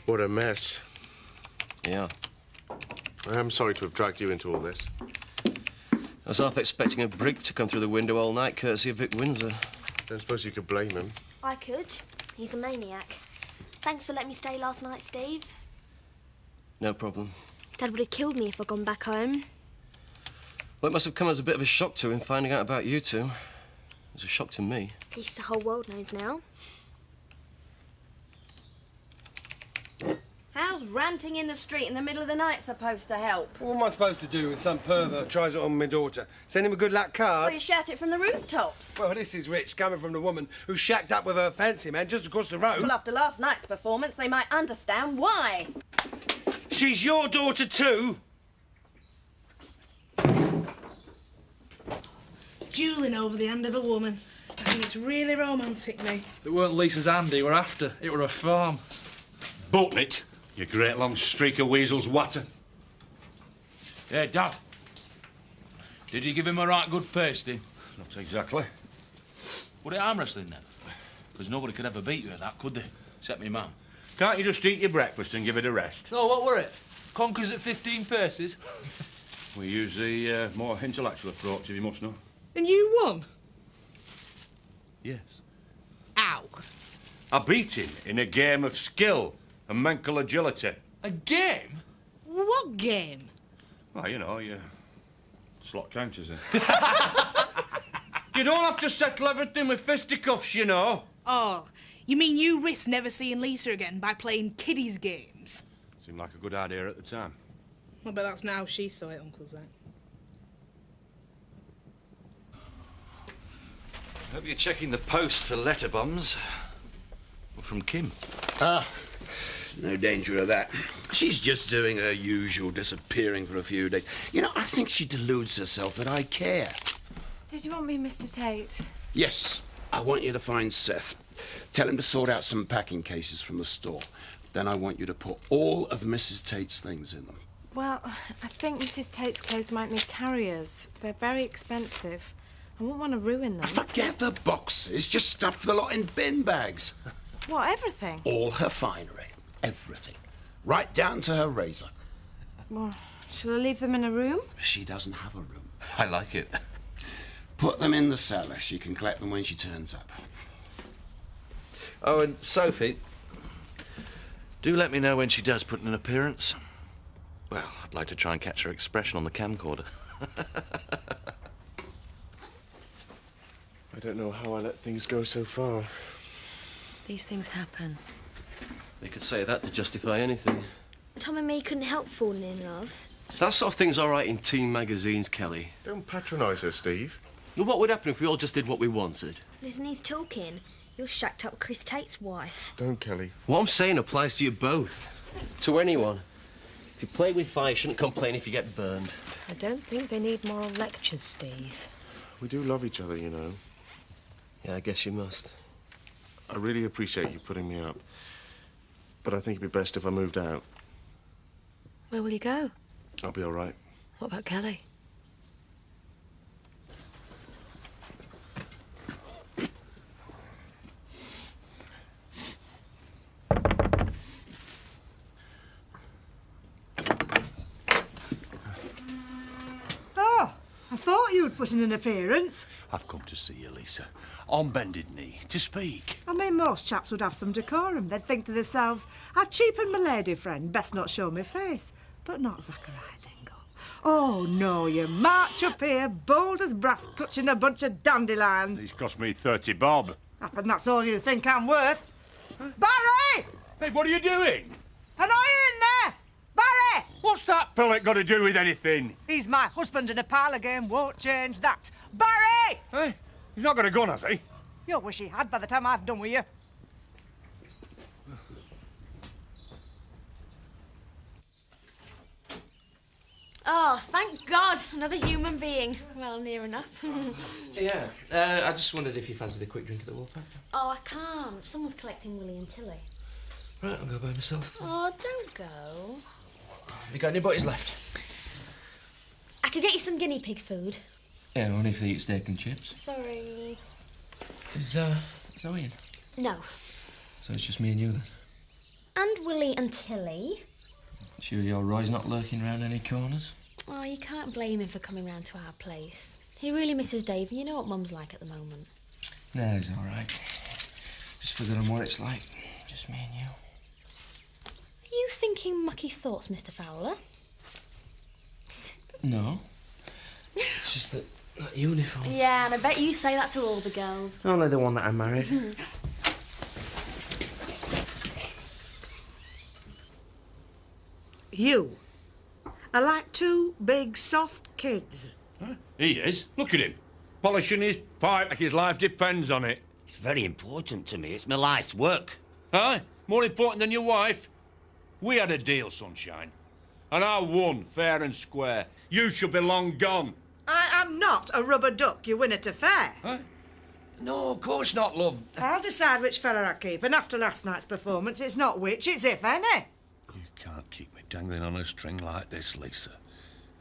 What a mess. Yeah. I am sorry to have dragged you into all this. I was half expecting a brig to come through the window all night, courtesy of Vic Windsor. Don't suppose you could blame him. I could. He's a maniac. Thanks for letting me stay last night, Steve. No problem. Dad would have killed me if I'd gone back home. Well, it must have come as a bit of a shock to him finding out about you two. It was a shock to me. At least the whole world knows now. How's ranting in the street in the middle of the night supposed to help? What am I supposed to do when some pervert tries it on my daughter? Send him a good luck So card? you shout it from the rooftops? Well, this is rich, coming from the woman who shacked up with her fancy man just across the road. Well, after last night's performance, they might understand why. She's your daughter too? Dueling over the hand of a woman. I think it's really romantic now. It weren't Lisa's hand he were after. It were a farm. Button it, you great long streak of weasel's watter. Hey, Dad. Did you give him a right good pasting? Not exactly. Would it arm wrestling then? Because nobody could ever beat you at that, could they? Except me mum. Can't you just eat your breakfast and give it a rest? No, what were it? Conkers at 15 paces? We use the more intellectual approach, if you must know. And you won? Yes. Ow. I beat him in a game of skill and mental agility. A game? What game? Well, you know, you slot counters. You don't have to settle everything with fisticuffs, you know. Oh, you mean you risk never seeing Lisa again by playing kiddies' games? Seemed like a good idea at the time. I bet that's not how she saw it, Uncle Zack. Hope you're checking the post for letter bombs. From Kim. Ah, no danger of that. She's just doing her usual, disappearing for a few days. You know, I think she deludes herself that I care. Did you want me, Mr. Tate? Yes, I want you to find Seth. Tell him to sort out some packing cases from the store. Then I want you to put all of Mrs. Tate's things in them. Well, I think Mrs. Tate's clothes might need carriers. They're very expensive. I wouldn't want to ruin them. Forget the boxes. Just stuff the lot in bin bags. What, everything? All her finery. Everything. Right down to her razor. Well, shall I leave them in a room? She doesn't have a room. I like it. Put them in the cellar. She can collect them when she turns up. Oh, and Sophie, do let me know when she does put in an appearance. Well, I'd like to try and catch her expression on the camcorder. I don't know how I let things go so far. These things happen. They could say that to justify anything. Tom and me couldn't help falling in love. That sort of thing's all right in teen magazines, Kelly. Don't patronise her, Steve. Well, what would happen if we all just did what we wanted? Listen, he's talking. You're shacked up with Chris Tate's wife. Don't, Kelly. What I'm saying applies to you both. To anyone. If you play with fire, you shouldn't complain if you get burned. I don't think they need moral lectures, Steve. We do love each other, you know. Yeah, I guess you must. I really appreciate you putting me up. But I think it'd be best if I moved out. Where will you go? I'll be all right. What about Kelly? I thought you'd put in an appearance. I've come to see you, Lisa. On bended knee, to speak. I mean, most chaps would have some decorum. They'd think to themselves, I've cheapened my lady friend, best not show my face. But not Zachariah Dingle. Oh, no, you march up here, bold as brass, clutching a bunch of dandelions. These cost me 30 bob. Happen that's all you think I'm worth. Barry! Hey, what are you doing? And are you in there? Barry! What's that pellet got to do with anything? He's my husband and a parlour game won't change that. Barry! Hey, he's not got a gun, has he? You'll wish he had by the time I've done with you. Oh, thank God, another human being. Well, near enough. Yeah, I just wondered if you fancied a quick drink at the Wolf Factor. Oh, I can't. Someone's collecting Willie and Tilly. Right, I'll go by myself. Oh, don't go. Have you got any butties left? I could get you some guinea pig food. Yeah, only if they eat steak and chips. Sorry. Is Zoe in? No. So it's just me and you then? And Willie and Tilly. Sure your Roy's not lurking round any corners? Oh, you can't blame him for coming round to our place. He really misses Dave, and you know what Mum's like at the moment. No, he's all right. Just forgotten what it's like. Just me and you. Are you thinking mucky thoughts, Mr. Fowler? No. It's just that uniform. Yeah, and I bet you say that to all the girls. Only the one that I married. You are like two big, soft kids. Huh? He is. Look at him. Polishing his pipe like his life depends on it. It's very important to me. It's my life's work. Aye? More important than your wife? We had a deal, sunshine. And I won, fair and square. You should be long gone. I am not a rubber duck you win at a fair. Huh? No, of course not, love. I'll decide which fella I keep, and after last night's performance, it's not which, it's if any. You can't keep me dangling on a string like this, Lisa.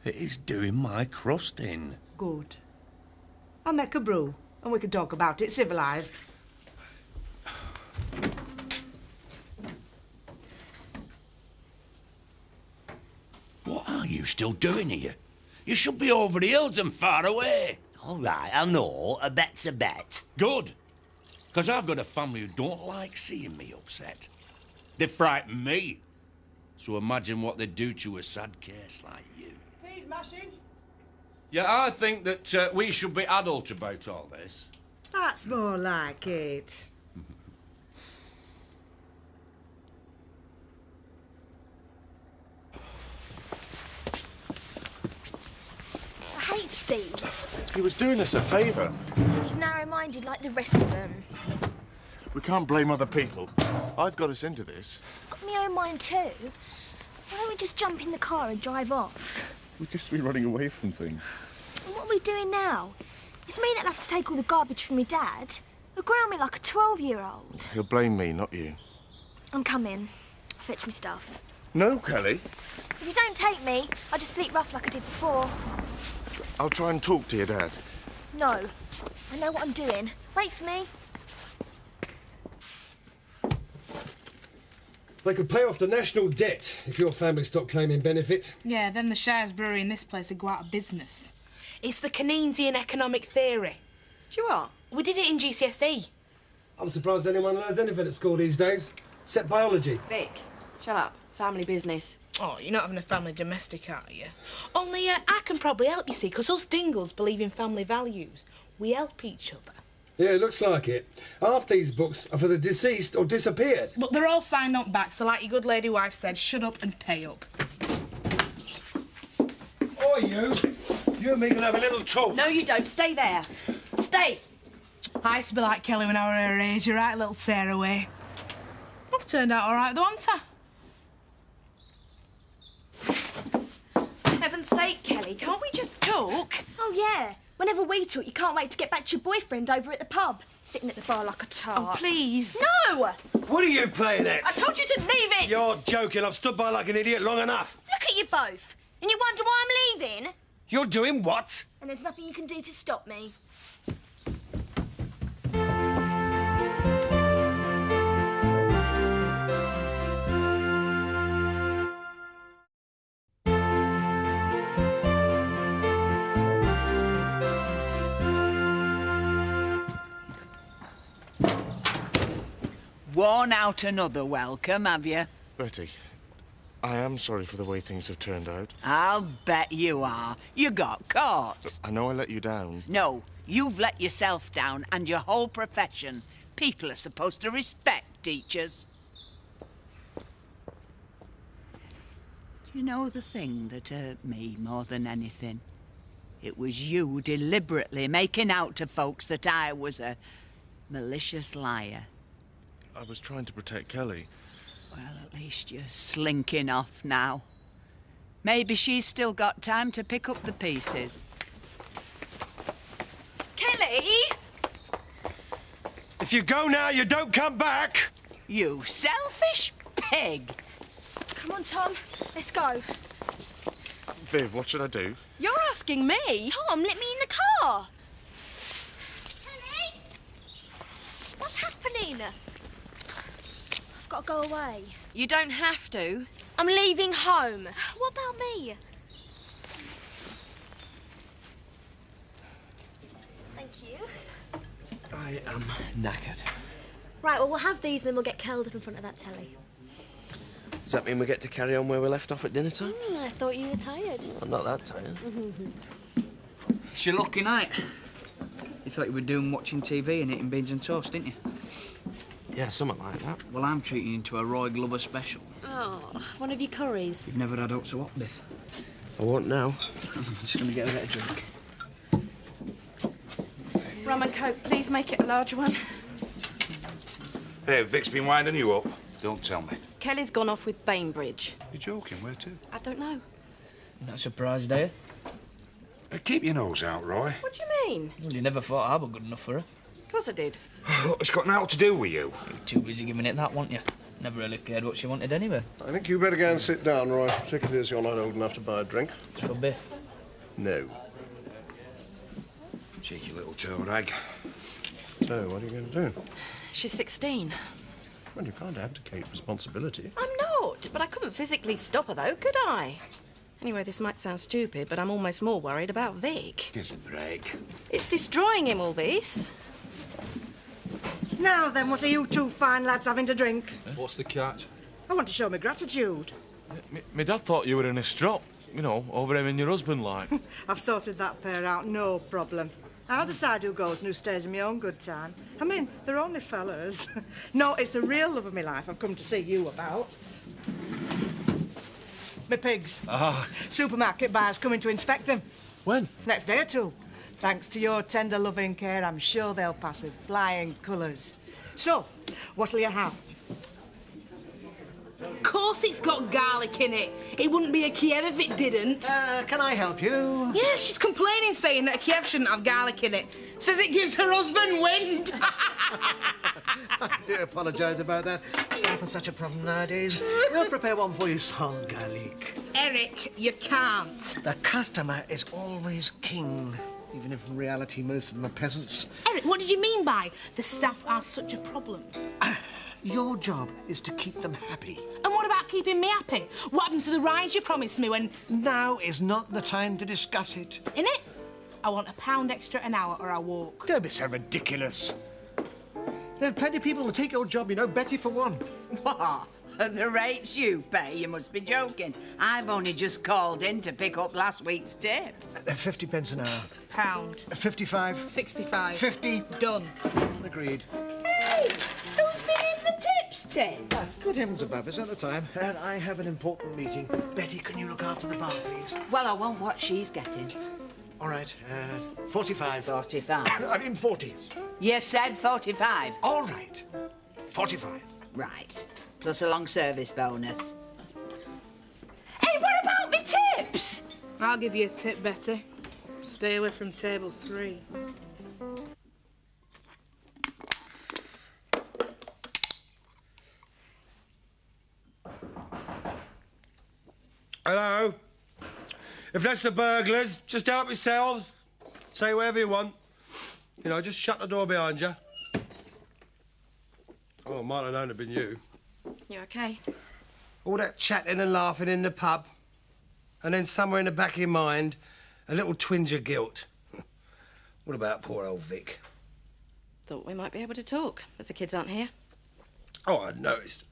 It is doing my crust in. Good. I'll make a brew, and we can talk about it civilised. What are you still doing here? You should be over the hills and far away. All right, I know. A bet's a bet. Good. Because I've got a family who don't like seeing me upset. They frighten me. So imagine what they'd do to a sad case like you. Tea's mashing. Yeah, I think that we should be adult about all this. That's more like it. I hate Steve. He was doing us a favour. He's narrow-minded like the rest of them. We can't blame other people. I've got us into this. I've got my own mind too. Why don't we just jump in the car and drive off? We'd just be running away from things. And what are we doing now? It's me that'll have to take all the garbage from me dad. He'll ground me like a 12-year-old. He'll blame me, not you. I'm coming. I'll fetch me stuff. No, Kelly. If you don't take me, I'll just sleep rough like I did before. I'll try and talk to your dad. No. I know what I'm doing. Wait for me. They could pay off the national debt if your family stopped claiming benefit. Yeah, then the Shires Brewery in this place would go out of business. It's the Keynesian economic theory. Do you what? We did it in GCSE. I'm surprised anyone learns anything at school these days, except biology. Vic, shut up. Family business. Oh, you're not having a family domestic, are you? Only I can probably help, you see, because us Dingles believe in family values. We help each other. Yeah, it looks like it. Half these books are for the deceased or disappeared. But they're all signed up back, so like your good lady wife said, shut up and pay up. Oh, you and me can have a little talk. No, you don't. Stay there. Stay. I used to be like Kelly when I were her age, you right, little tearaway. I've turned out all right, though, haven't I? For heaven's sake, Kelly, can't we just talk? Oh, yeah. Whenever we talk, you can't wait to get back to your boyfriend over at the pub, sitting at the bar like a tart. Oh, please. No! What are you playing at? I told you to leave it! You're joking. I've stood by like an idiot long enough. Look at you both. And you wonder why I'm leaving? You're doing what? And there's nothing you can do to stop me. Worn out another welcome, have you? Betty, I am sorry for the way things have turned out. I'll bet you are. You got caught. I know I let you down. No, you've let yourself down and your whole profession. People are supposed to respect teachers. You know the thing that hurt me more than anything? It was you deliberately making out to folks that I was a malicious liar. I was trying to protect Kelly. Well, at least you're slinking off now. Maybe she's still got time to pick up the pieces. Kelly! If you go now, you don't come back. You selfish pig! Come on, Tom. Let's go. Viv, what should I do? You're asking me? Tom, let me in the car. Kelly? What's happening? I've got to go away. You don't have to. I'm leaving home. What about me? Thank you. I am knackered. Right, well, we'll have these and then we'll get curled up in front of that telly. Does that mean we get to carry on where we left off at dinner time? I thought you were tired. I'm not that tired. It's your lucky night. You thought you were doing watching TV and eating beans and toast, didn't you? Yeah, something like that. Well, I'm treating you to a Roy Glover special. Oh, one of your curries. You've never had oats or what, Biff? I won't now. I'm just going to get a bit of drink. Rum and Coke, please make it a large one. Hey, Vic's been winding you up. Don't tell me. Kelly's gone off with Bainbridge. You're joking, where to? I don't know. You're not surprised, are you? Keep your nose out, Roy. What do you mean? Well, you never thought I was good enough for her. Of course I did. Look, it's got nothing to do with you. You were too busy giving it that, weren't you? Never really cared what she wanted anyway. I think you better go and sit down, Roy, particularly as you're not old enough to buy a drink. It's for Biff. No. Cheeky little toad hag. So, what are you going to do? She's 16. Well, you can't abdicate responsibility. I'm not, but I couldn't physically stop her, though, could I? Anyway, this might sound stupid, but I'm almost more worried about Vic. Give us a break. It's destroying him, all this. Now then, what are you two fine lads having to drink? What's the catch? I want to show my gratitude. My dad thought you were in a strop, you know, over him and your husband, like. I've sorted that pair out, no problem. I'll decide who goes and who stays in my own good time. I mean, they're only fellas. No, it's the real love of my life I've come to see you about. My pigs. Ah. Supermarket buyers coming to inspect them. When? Next day or two. Thanks to your tender loving care, I'm sure they'll pass with flying colours. So, what'll you have? Of course it's got garlic in it. It wouldn't be a Kiev if it didn't. Can I help you? Yeah, she's complaining, saying that a Kiev shouldn't have garlic in it. Says it gives her husband wind. I do apologise about that. Staff are such a problem nowadays. We'll prepare one for you sans garlic. Eric, you can't. The customer is always king, even if in reality most of them are peasants. Eric, what did you mean by the staff are such a problem? Your job is to keep them happy. And what about keeping me happy? What happened to the rise you promised me when... Now is not the time to discuss it. In it? I want £1 extra an hour or I walk. Don't be so ridiculous. There are plenty of people who will take your job, you know, Betty for one. What? At the rates you pay, you must be joking. I've only just called in to pick up last week's tips. 50 pence an hour. £1. 55. 65. 50. Done. Agreed. Hey, who's been in the tips tin? Good heavens above us at the time. And I have an important meeting. Betty, can you look after the bar, please? Well, I want what she's getting. All right, 45. 45. I mean 40. You said 45. All right, 45. Right. Plus a long service bonus. Hey, what about me tips? I'll give you a tip, Betty. Stay away from table 3. Hello? If that's the burglars, just help yourselves. Say whatever you want. You know, just shut the door behind you. Oh, I might have known it'd been you. You okay? All that chatting and laughing in the pub. And then somewhere in the back of your mind, a little twinge of guilt. What about poor old Vic? Thought we might be able to talk, as the kids aren't here. Oh, I noticed.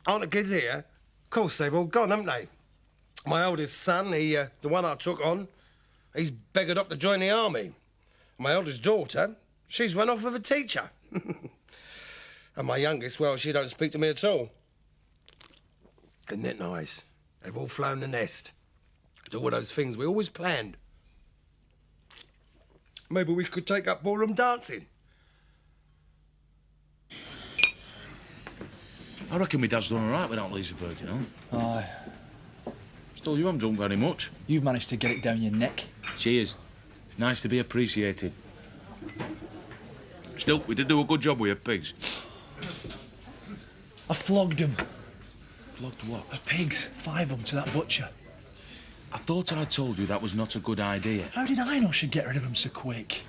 Aren't the kids here? Of course, they've all gone, haven't they? My oldest son, the one I took on, he's beggared off to join the army. My eldest daughter, she's run off with a teacher. And my youngest, well, she don't speak to me at all. Isn't it nice? They've all flown the nest. It's all those things we always planned. Maybe we could take up ballroom dancing. I reckon my dad's done all right without Lisa Bird, you know. Aye. Still, you haven't drunk very much. You've managed to get it down your neck. Cheers. It's nice to be appreciated. Still, we did do a good job with your pigs. I flogged them. Flogged what? The pigs. 5 of them to that butcher. I thought I told you that was not a good idea. How did I know she'd get rid of them so quick?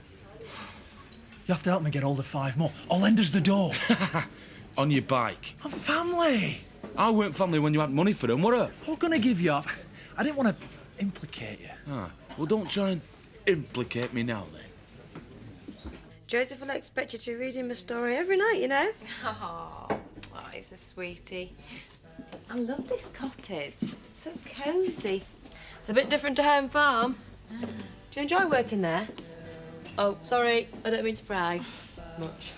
You have to help me get hold of 5 more. I'll lend us the door. On your bike. I'm family. I weren't family when you had money for them, were I? I'm gonna give you up. I didn't want to implicate you. Ah, well, don't try and implicate me now, then. Joseph will expect you to read him a story every night, you know. Oh, he's a sweetie. I love this cottage. It's so cosy. It's a bit different to home farm. Do you enjoy working there? Oh, sorry, I don't mean to brag much.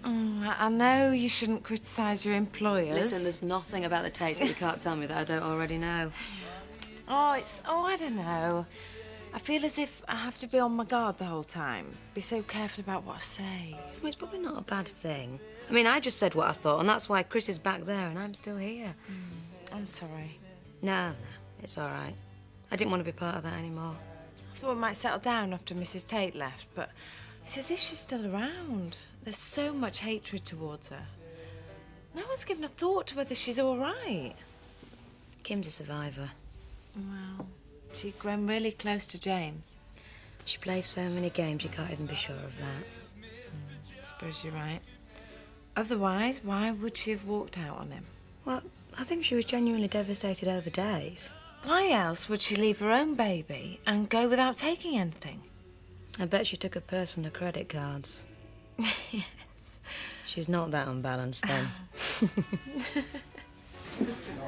I know you shouldn't criticise your employers. Listen, there's nothing about the taste that you can't tell me that I don't already know. I don't know. I feel as if I have to be on my guard the whole time. Be so careful about what I say. Well, it's probably not a bad thing. I mean, I just said what I thought, and that's why Chris is back there and I'm still here. I'm sorry. No, it's all right. I didn't want to be part of that anymore. I thought we might settle down after Mrs. Tate left, but it's as if she's still around. There's so much hatred towards her. No one's given a thought to whether she's all right. Kim's a survivor. Well, she'd grown really close to James. She plays so many games, you can't even be sure of that. I suppose you're right. Otherwise, why would she have walked out on him? Well, I think she was genuinely devastated over Dave. Why else would she leave her own baby and go without taking anything? I bet she took her personal credit cards. Yes. She's not that unbalanced then.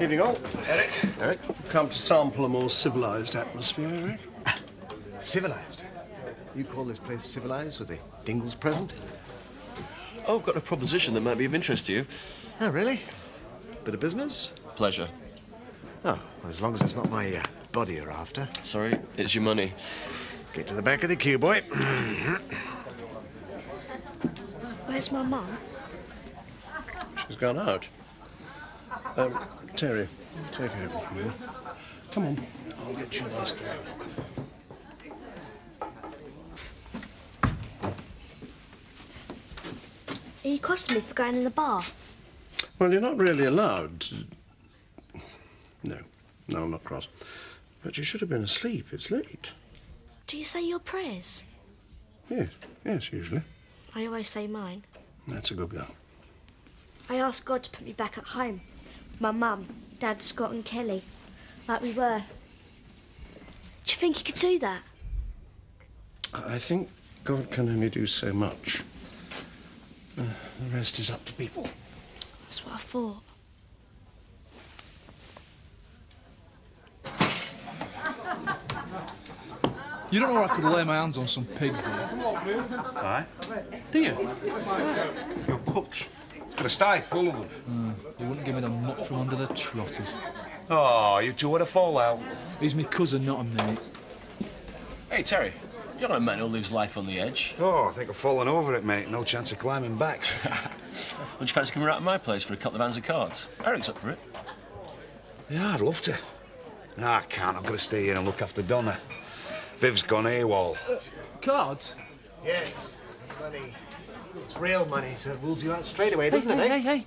Evening all. Eric? Eric? Come to sample a more civilised atmosphere, Eric? Civilised? You call this place civilised with the Dingles present? Oh, I've got a proposition that might be of interest to you. Oh, really? Bit of business? Pleasure. Oh, well, as long as it's not my body you're after. Sorry, it's your money. Get to the back of the queue, boy. Where's my mum? She's gone out. Terry, take her with me. Come on, I'll get you a nice drink. Are you crossing me for going in the bar? Well, you're not really allowed to... No, I'm not cross. But you should have been asleep. It's late. Do you say your prayers? Yes, usually. I always say mine. That's a good girl. I asked God to put me back at home. With my mum, Dad, Scott and Kelly. Like we were. Do you think he could do that? I think God can only do so much. The rest is up to people. That's what I thought. You don't know I could lay my hands on some pigs, do you? Aye. Do you? Your putch. It's got a sty full of them. You wouldn't give me the muck from under the trotters. Oh, you two had a fallout. He's my cousin, not a mate. Hey, Terry, you're not a man who lives life on the edge. Oh, I think I've fallen over it, mate. No chance of climbing back. Would you fancy coming round to my place for a couple of hands of cards? Eric's up for it. Yeah, I'd love to. No, I can't. I've got to stay here and look after Donna. Viv's gone AWOL. Cards? Yes. Money. It's real money, so it rules you out straight away, doesn't it, eh? Hey.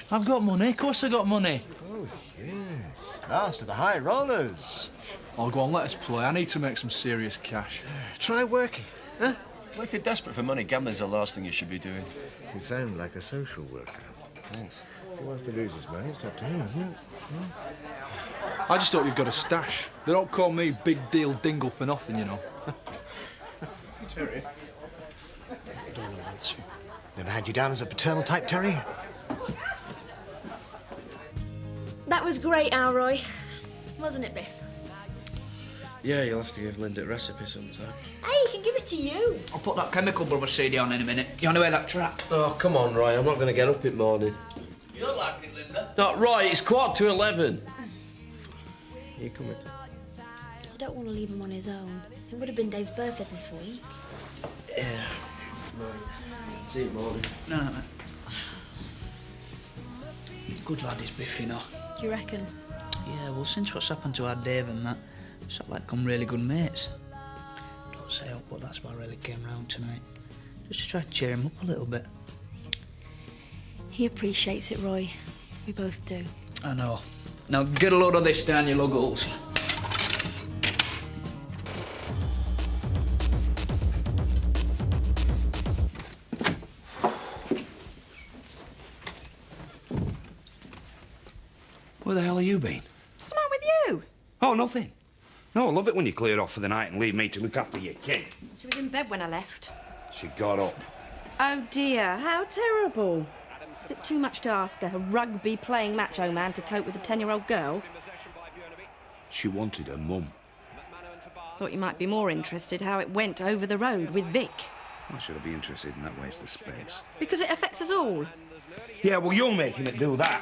I've got money. Of course I got money. Oh, yes. Last of the high rollers. Oh, go on, let us play. I need to make some serious cash. Try working, huh? Well, if you're desperate for money, gambling's the last thing you should be doing. You sound like a social worker. Thanks. If he wants to lose his money, it's up to him, isn't it? I just thought you'd got a stash. They don't call me Big Deal Dingle for nothing, you know. Terry? I don't know what's you. Never had you down as a paternal type, Terry? That was great, Alroy. Wasn't it, Biff? Yeah, you'll have to give Linda a recipe sometime. Hey, he can give it to you. I'll put that Chemical Brothers CD on in a minute. You want to hear that track? Oh, come on, Roy. I'm not going to get up in the morning. You don't like it, Linda? Not right. It's 11:15. You coming? I don't want to leave him on his own. It would have been Dave's birthday this week. Yeah. Right. See you morning. No. Good lad is Biff, you know. Do you reckon? Yeah, well, since what's happened to our Dave and that, it's sort of like become really good mates. Don't say up, but that's why I really came round tonight. Just to try to cheer him up a little bit. He appreciates it, Roy. We both do. I know. Now get a load of this down your luggles. Where the hell have you been? What's the matter with you? Oh, nothing. No, I love it when you clear off for the night and leave me to look after your kid. She was in bed when I left. She got up. Oh dear, how terrible. Is it too much to ask a rugby-playing macho man to cope with a 10-year-old girl? She wanted her mum. Thought you might be more interested how it went over the road with Vic. Why should I be interested in that waste of space? Because it affects us all. Yeah, well, you're making it do that.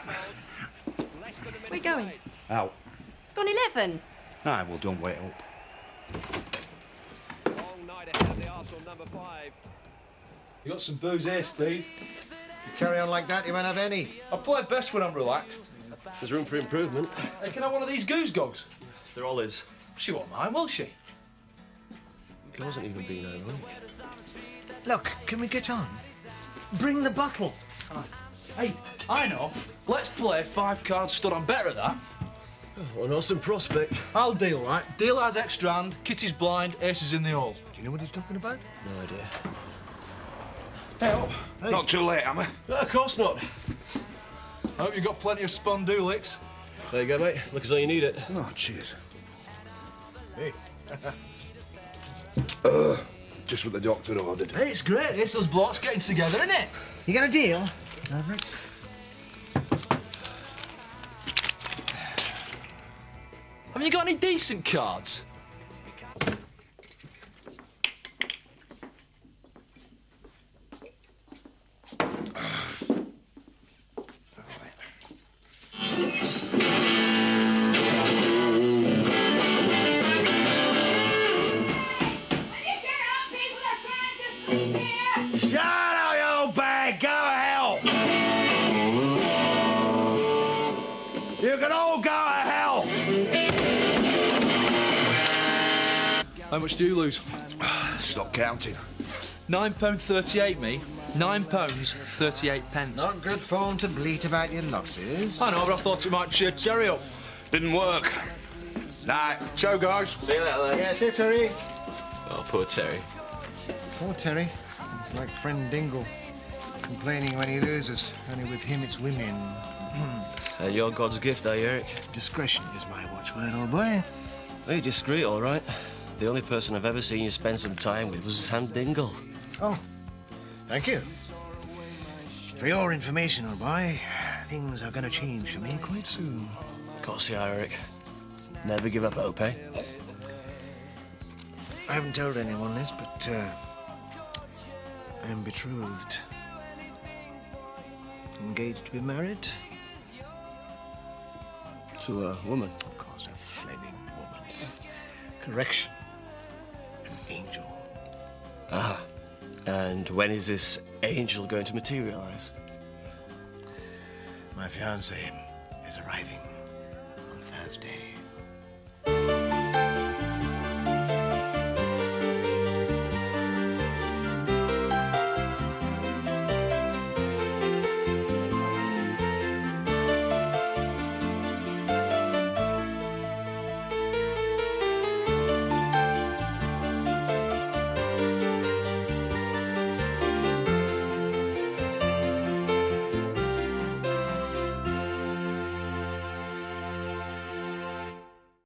Where are you going? Out. It's gone 11. Aye, well, don't wait up. You got some booze here, Steve? You carry on like that, you won't have any. I play best when I'm relaxed. There's room for improvement. Hey, can I have one of these goose dogs? They're olives. She won't mind, will she? It wasn't even being ironic. Look, can we get on? Bring the bottle. Hey, I know. Let's play 5 cards stood on better at that. Oh, an awesome prospect. I'll deal, right? Deal has extra hand, Kitty's blind, ace is in the hole. Do you know what he's talking about? No idea. Hey, up. Hey. Not too late, am I? No, of course not. I hope you've got plenty of spondu licks. There you go, mate. Look as though you need it. Oh, cheers. Hey. Just what the doctor ordered. Hey, it's great, this. Those blokes getting together, isn't it? You got a deal? Maverick? Have you got any decent cards? Shut up, you old bag! Go to hell! You can all go to hell! How much do you lose? Stop counting. £9.38, me. £9.38. Not good form to bleat about your losses. I know, but I thought it might cheer Terry up. Didn't work. Night. Ciao, guys. See you later, lads. Yeah, see you, Terry. Oh, poor Terry. Poor Terry. He's like friend Dingle. Complaining when he loses. Only with him it's women. You're God's gift, are you, Eric? Discretion is my watchword, old boy. Very discreet, all right. The only person I've ever seen you spend some time with was Sam Dingle. Oh, thank you. For your information, old boy, things are going to change for me quite soon. Of course you are, Eric. Never give up hope, eh? I haven't told anyone this, but I am betrothed. Engaged to be married. To a woman? Of course, a flaming woman. Correction. An angel. Ah. And when is this angel going to materialize? My fiancée is arriving on Thursday.